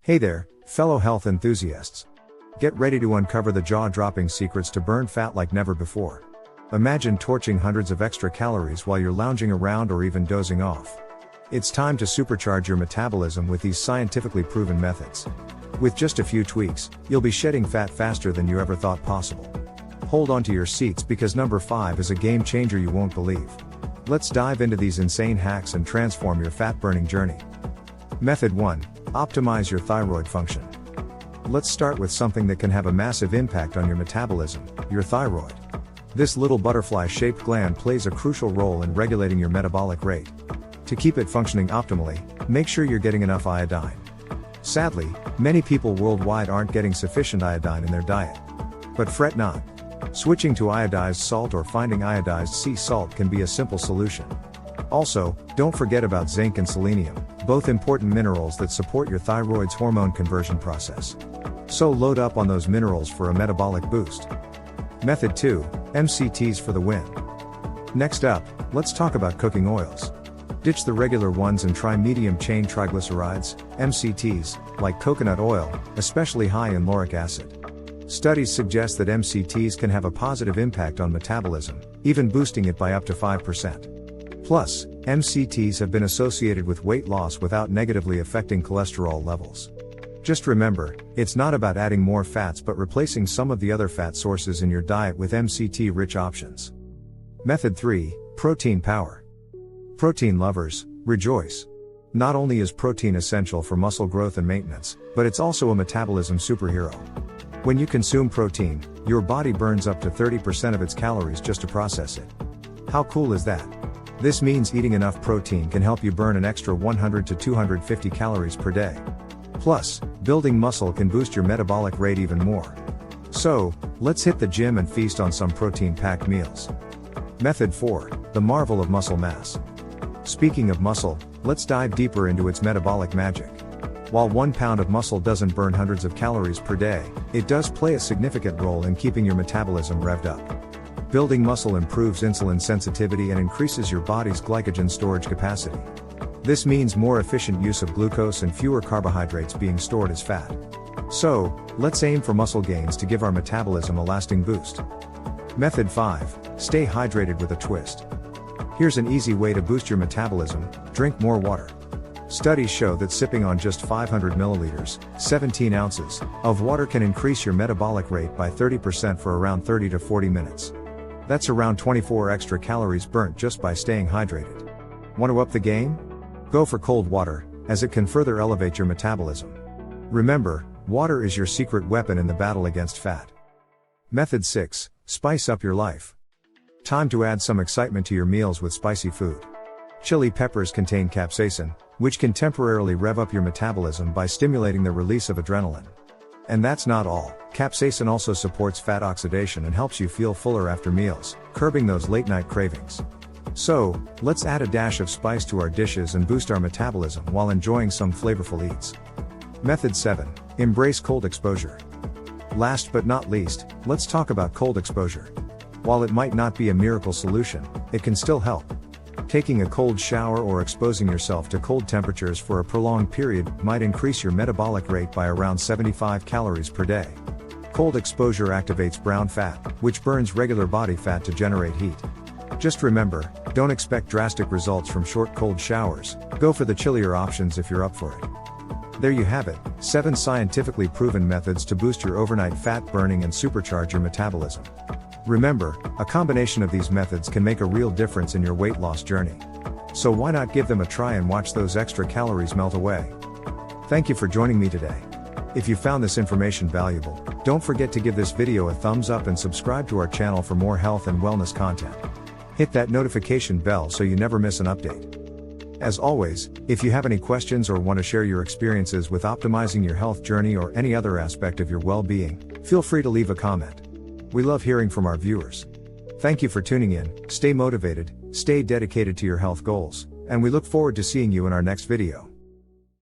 Hey there, fellow health enthusiasts. Get ready to uncover the jaw-dropping secrets to burn fat like never before. Imagine torching hundreds of extra calories while you're lounging around or even dozing off. It's time to supercharge your metabolism with these scientifically proven methods. With just a few tweaks, you'll be shedding fat faster than you ever thought possible. Hold on to your seats because number 5 is a game changer you won't believe. Let's dive into these insane hacks and transform your fat burning journey. Method 1. Optimize your thyroid function. Let's start with something that can have a massive impact on your metabolism, your thyroid. This little butterfly-shaped gland plays a crucial role in regulating your metabolic rate. To keep it functioning optimally, make sure you're getting enough iodine. Sadly, many people worldwide aren't getting sufficient iodine in their diet. But fret not. Switching to iodized salt or finding iodized sea salt can be a simple solution. Also, don't forget about zinc and selenium, both important minerals that support your thyroid's hormone conversion process. So load up on those minerals for a metabolic boost. Method 2. MCTs for the win. Next up, let's talk about cooking oils. Ditch the regular ones and try medium-chain triglycerides, MCTs, like coconut oil, especially high in lauric acid. Studies suggest that MCTs can have a positive impact on metabolism, even boosting it by up to 5%. Plus, MCTs have been associated with weight loss without negatively affecting cholesterol levels. Just remember, it's not about adding more fats but replacing some of the other fat sources in your diet with MCT-rich options. Method 3. Protein power. Protein lovers, rejoice! Not only is protein essential for muscle growth and maintenance, but it's also a metabolism superhero. When you consume protein, your body burns up to 30% of its calories just to process it. How cool is that? This means eating enough protein can help you burn an extra 100 to 250 calories per day. Plus, building muscle can boost your metabolic rate even more. So, let's hit the gym and feast on some protein-packed meals. Method 4. The marvel of muscle mass. Speaking of muscle, let's dive deeper into its metabolic magic. While 1 pound of muscle doesn't burn hundreds of calories per day, it does play a significant role in keeping your metabolism revved up. Building muscle improves insulin sensitivity and increases your body's glycogen storage capacity. This means more efficient use of glucose and fewer carbohydrates being stored as fat. So, let's aim for muscle gains to give our metabolism a lasting boost. Method 5. Stay hydrated with a twist. Here's an easy way to boost your metabolism: drink more water. Studies show that sipping on just 500 milliliters, 17 ounces, of water can increase your metabolic rate by 30% for around 30 to 40 minutes. That's around 24 extra calories burnt just by staying hydrated. Want to up the game? Go for cold water, as it can further elevate your metabolism. Remember, water is your secret weapon in the battle against fat. Method 6. Spice up your life. Time to add some excitement to your meals with spicy food. Chili peppers contain capsaicin, which can temporarily rev up your metabolism by stimulating the release of adrenaline. And that's not all. Capsaicin also supports fat oxidation and helps you feel fuller after meals, curbing those late-night cravings. So, let's add a dash of spice to our dishes and boost our metabolism while enjoying some flavorful eats. Method 7. Embrace cold exposure. Last but not least, let's talk about cold exposure. While it might not be a miracle solution, it can still help. Taking a cold shower or exposing yourself to cold temperatures for a prolonged period might increase your metabolic rate by around 75 calories per day. Cold exposure activates brown fat, which burns regular body fat to generate heat. Just remember, don't expect drastic results from short cold showers. Go for the chillier options if you're up for it. There you have it, 7 scientifically proven methods to boost your overnight fat burning and supercharge your metabolism. Remember, a combination of these methods can make a real difference in your weight loss journey. So why not give them a try and watch those extra calories melt away? Thank you for joining me today. If you found this information valuable, don't forget to give this video a thumbs up and subscribe to our channel for more health and wellness content. Hit that notification bell so you never miss an update. As always, if you have any questions or want to share your experiences with optimizing your health journey or any other aspect of your well-being, feel free to leave a comment. We love hearing from our viewers. Thank you for tuning in, stay motivated, stay dedicated to your health goals, and we look forward to seeing you in our next video.